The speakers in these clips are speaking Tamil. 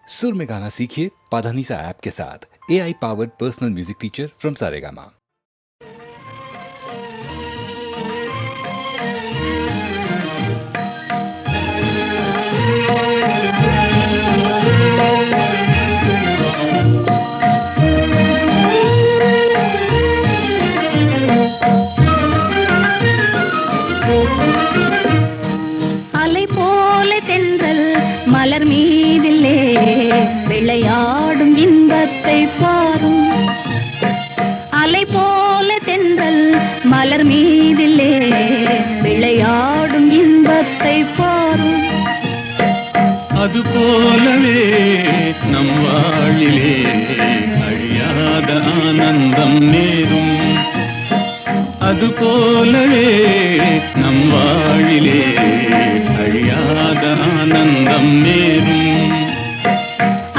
सुर में गाना सीखिए पाधानीसा ऐप के साथ। AI powered personal music teacher from Saregama. மலர் மீதிலே விளையாடும் இன்பத்தை பாரும். அலை போல தென்றல் மலர் மீதிலே விளையாடும் இன்பத்தை பாரும். அது போலவே நம் வாழிலே அழியாத ஆனந்தம் நேரும். அது போலவே நம் வாழிலே அழியாத ஆனந்தம் நேரும்.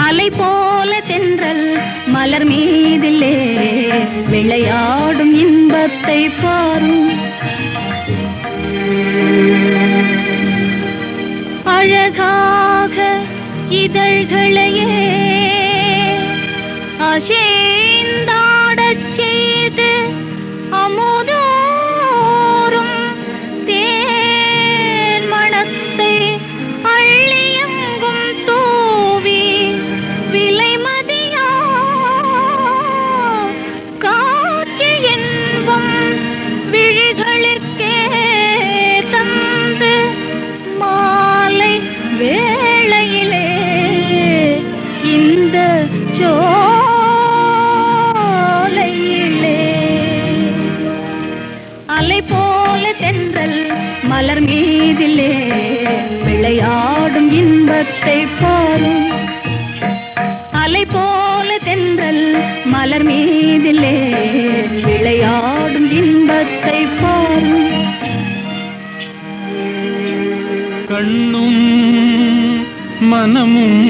அலை போல தென்றல் மலர் மீதிலே விளையாடும் இன்பத்தை பாரும். அழகாக இதழ்களையே அசைந்தாடச் செய்து அமுதோறும் தேன் மணத்தை அள்ளியங்கும் தூவி விலைமதியா காற்று என்பம் விழிகளுக்கே தந்து மாலை வேளையிலே இந்த அலை போல தென்றல் மலர் மீதிலே விளையாடும் இன்பத்தை பாரும். அலை போல தென்றல் மலர் மீதிலே விளையாடும் இன்பத்தை பாரும். கண்ணும் மனமும்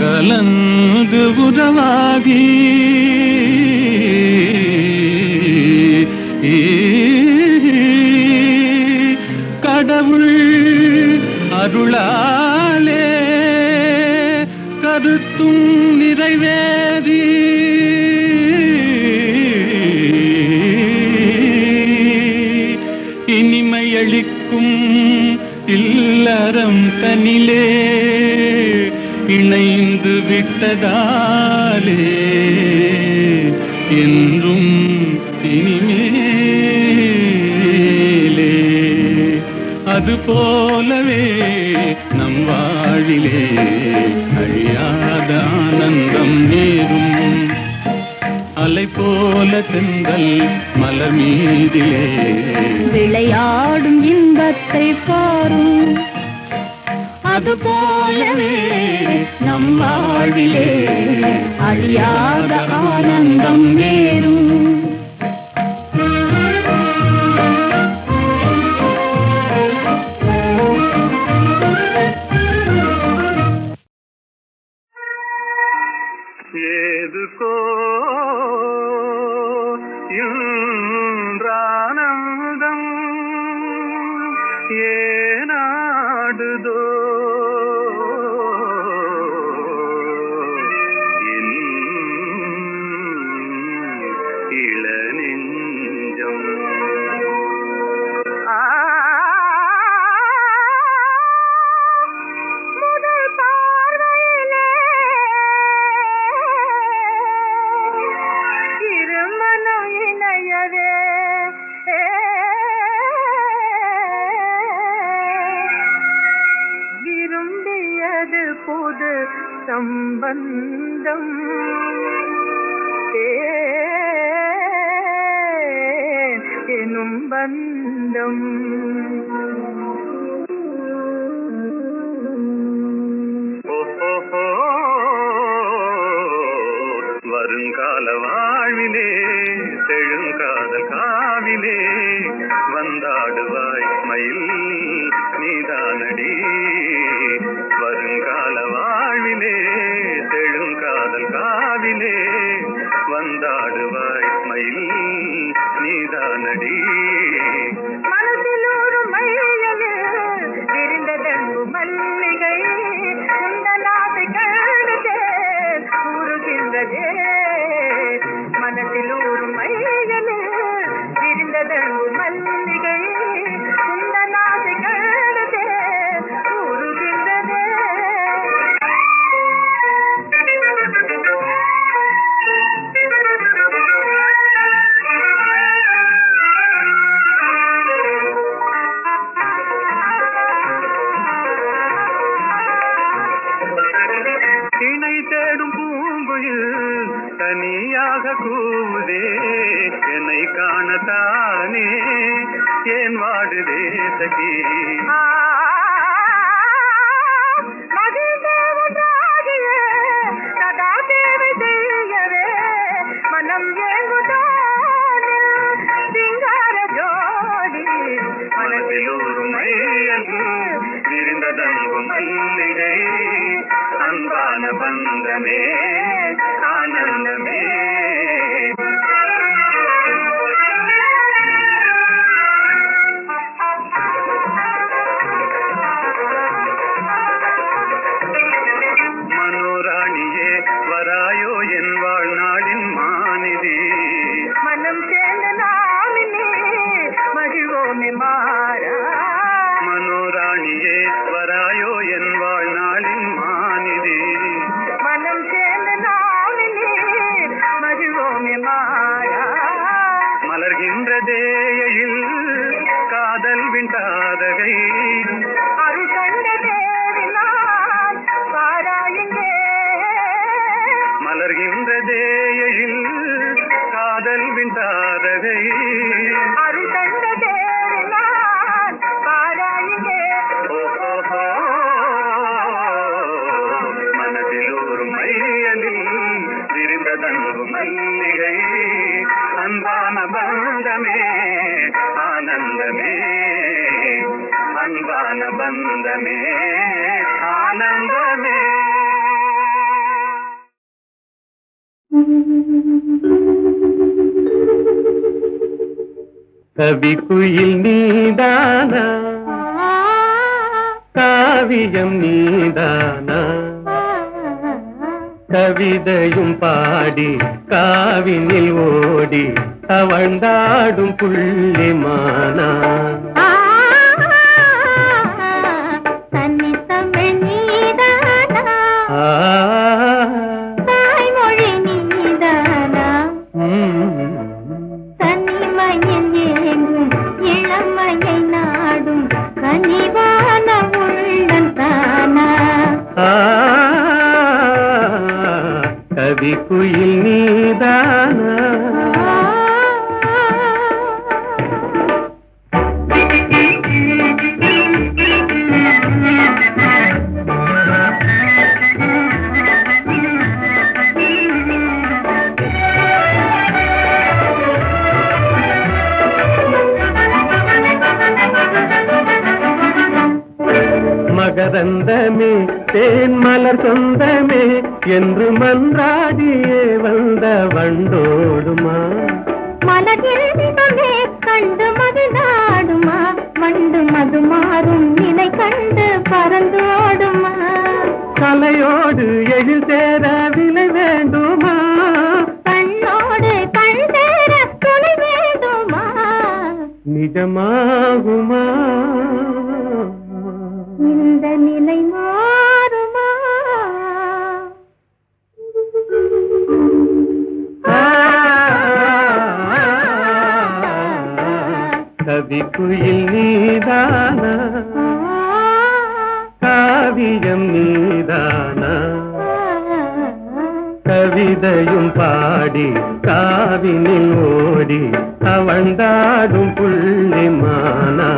கலந்து உறவாகி கடவுள் அருளாலே கருத்தும் நிறைவேறி இனிமையளிக்கும் இல்லறம் தனிலே இணைந்து விட்டதாலே என்றும் இனிமேலே அது போலவே நம் வாழிலே அழியாத ஆனந்தம் நேரும். அலை போல தென்றல் மலர் மீதிலே விளையாடும் இன்பத்தை பாரும். அது போலவே நம் வாழிலே அழியாத ஆனந்தம் நேரும். ஏதுக்கோ இன்றானந்தம் ஏனாடுதோ என் இளநெஞ்சம். புது சம்பந்தம் எனும் பந்தம் வருங்கால வாழ்விலே செழுங்காதல் காவிலே வந்தாடுவாய் மயில் நீதானடி. வருங்கால வாழ்விலே செழுங்காதல் காவிலே வந்தாடுவாய் மயில் நீதானடி. மனதில் ஒரு மைய தேடும் பூங்குயில் தனியாக கூவுதே என்னை காணத்தானே ஏன் வாடுதே சகி மனம் ஏங்குதானே சிங்கார ஜோடி மனதிலூரும் மையன்று விரிந்ததங்கும் மல்லிகை அன்பான பந்தமே ஆனந்தமே மனோராணியே வராயோ என் வாழ்நாளின் மாநிதி மனம் சேர்ந்த நாமினே மகிழ்வோமே மாறா மனோராணியே வராயோ என் வாழ்நாளின் மாநிதி மனம் சேர்ந்த நாமினே மகிழ்வோமே மாறா மலர்கின்றதேயில் காதல் விண்டாதகை அருள் கண்ட தேவினால் பாராயுங்கே மலர்கின்றதேயில் காதல் விண்டாதகை அருள் கண்ட தேவினால் பாராயுங்கே ஓஹோ மனதிலூரும் மையலில் விரிந்ததங்கும் மல்லிகை அன்பான பந்தமே ஆனந்தமே அன்பான பந்தமே ஆனந்தமே கவிக்குயில் நீதானா காவியம் நீதானா கவிதையும் பாடி காவினில் ஓடி தவழ்ந்தாடும் புள்ளிமானா கவிக்குயில் நீதானா மகரந்தமே தேன் மலர் சொந்தமே என்று மன்றாடியே வந்த வண்டோடுமா மலர்மே கண்டு மது நாடுமா வண்டு மது மாறும் நிலை கண்டு பறந்தோடுமா கலையோடு எழில் சேர விலை வேண்டுமா கண்ணோடு கண் சேர துணை வேண்டுமா நிஜமாகுமா இந்த நிலை மாறுமா கவிக்குயில் நீதானா காவியம் நீதானா கவிதையும் பாடி காவினில் ஓடி தவழ்ந்தாடும் புள்ளிமானா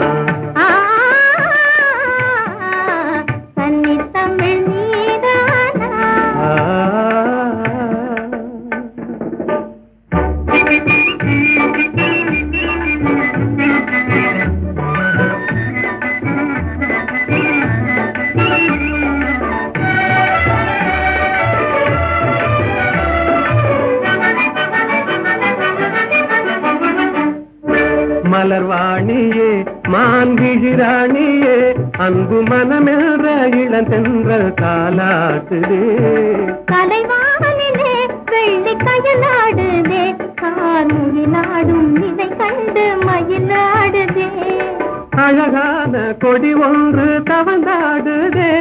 மலர்வாணியே மான்கிழிராணியே அன்பு மனமென்ற இளந்தென்றல் காலாட்டுதே கலைவானிலே வெள்ளி கயலாடுதே கார்முகிலாடும் நிலை கண்டு மயிலாடுதே அழகான கொடி ஒன்று தவந்தாடுதே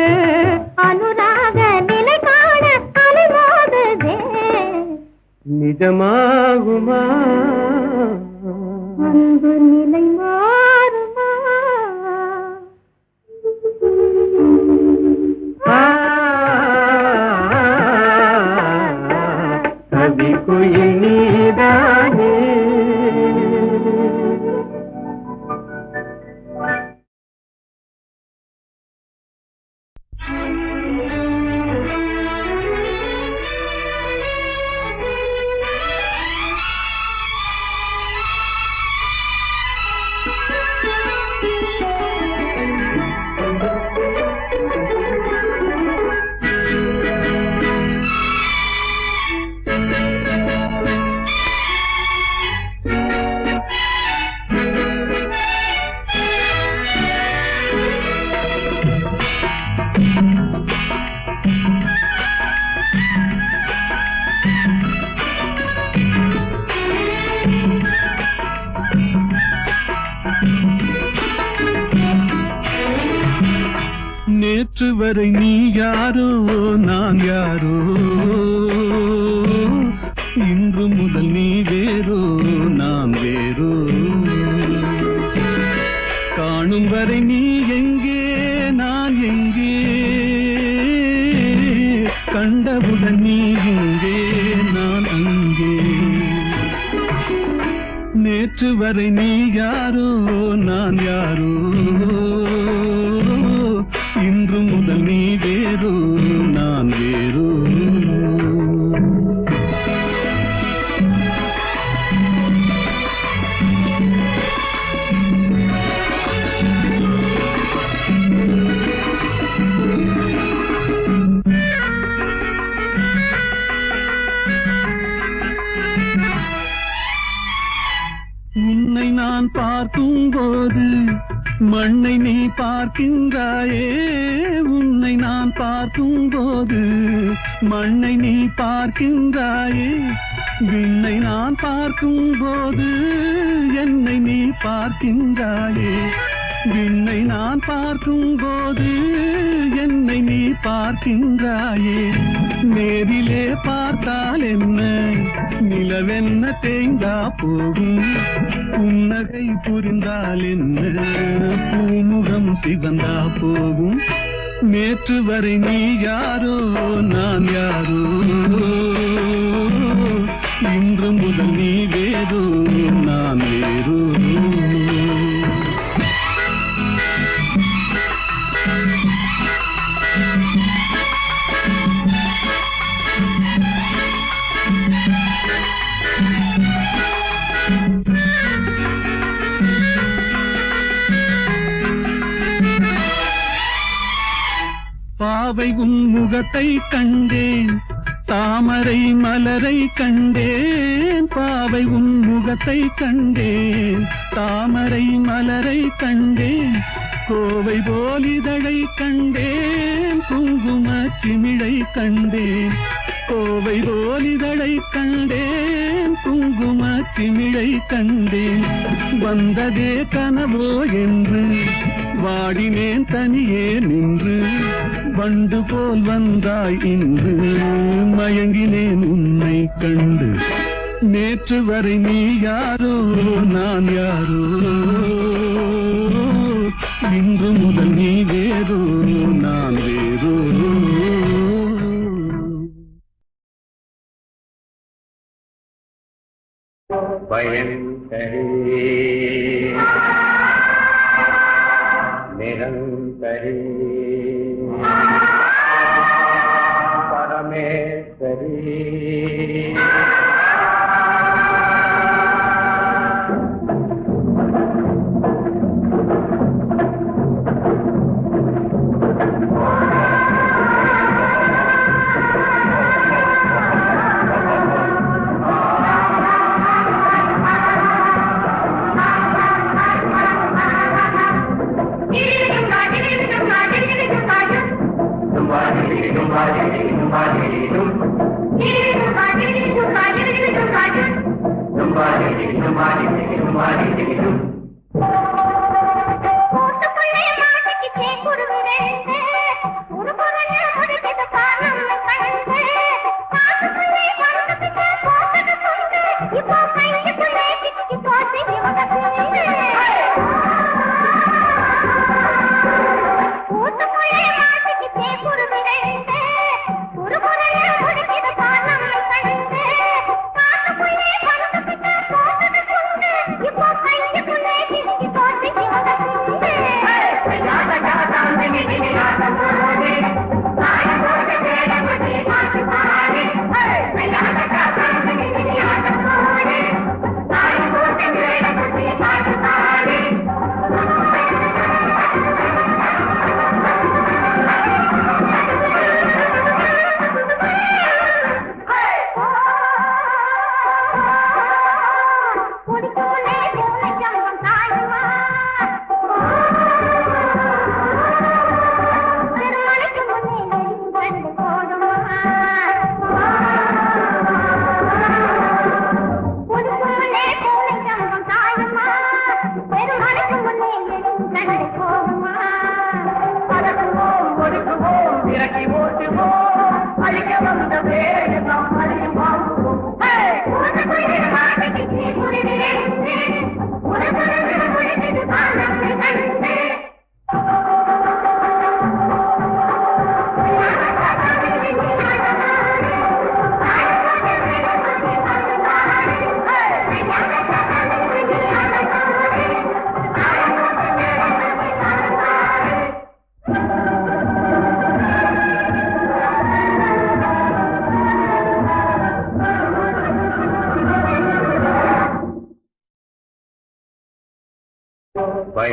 அனுராக நிலை காண அலைமோதுதே நிஜமாகுமா அன்பு நிலை மாறுமா வரை நீ யாரோ நான் யாரோ, இன்று முதல் நீ வேறோ நான் வேறோ, காணும் வரை நீ எங்கே நான் எங்கே, கண்டவுடன் நீ எங்கே நான் அங்கே, நேற்று வரை நீ யாரோ நான் யாரோ, இன்று முதல் நீ வேறோ நான் வேறோ. உன்னை நான் பார்க்கும் போது மண்ணை நீ பார்க்கின்றாயே, உன்னை நான் பார்க்கும் போது மண்ணை நீ பார்க்கின்றாயே, விண்ணை நான் பார்க்கும் போது என்னை நீ பார்க்கின்றாயே, விண்ணை நான் பார்க்கும் போது என்னை நீ பார்க்கின்றாயே, நேரிலே பார்த்தால் என்ன நிலவென்ன தேய்ந்தா போகும், புன்னகை புரிந்தால் என்ன பூமுகம் சிவந்தா போகும், நேற்று வரை நீ யாரோ நான் யாரோ, இன்று முதல் நீ வேறோ நான் வேறோ. பாவை உன் முகத்தை கண்டேன், தாமரை மலரை கண்டேன், பாவை உன் முகத்தை கண்டேன், தாமரை மலரை கண்டேன், கோவை போல் இதழை கண்டேன், குங்கும சிமிழை கண்டேன், கோவை போல் இதழை கண்டேன், குங்கும சிமிழை கண்டேன், வந்ததே கனவோ என்று வாடினேன் தனியே நின்று, வண்டு போல் வந்தாய் இன்று மயங்கினேன் உன்னை கண்டு, நேற்று வரை நீ யாரோ நான் யாரோ, இன்று முதல் நீ வேறோ நான் வேறோ. பயன்கரே நிரந்தரே பரமேஸ்வரி இப்போ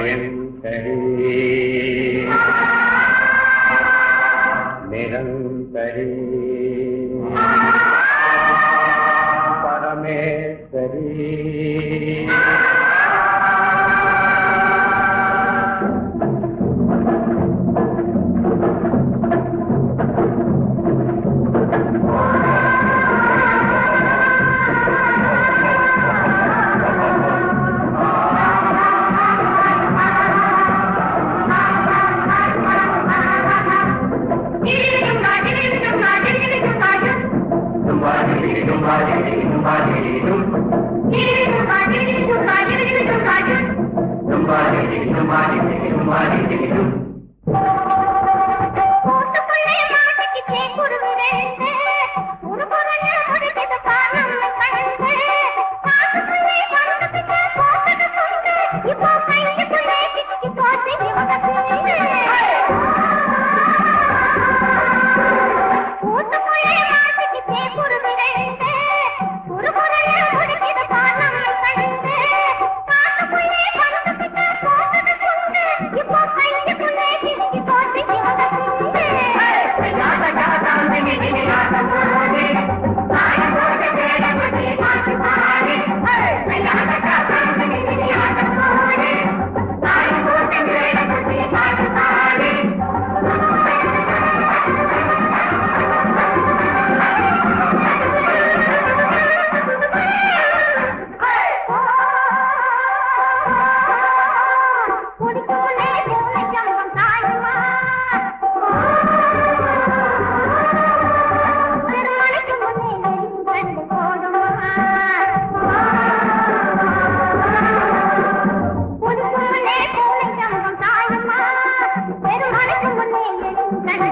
भयंकरी निरंतरी परमेश्वरी பெருமனுக்கு முன்னே எழும் கண்ணை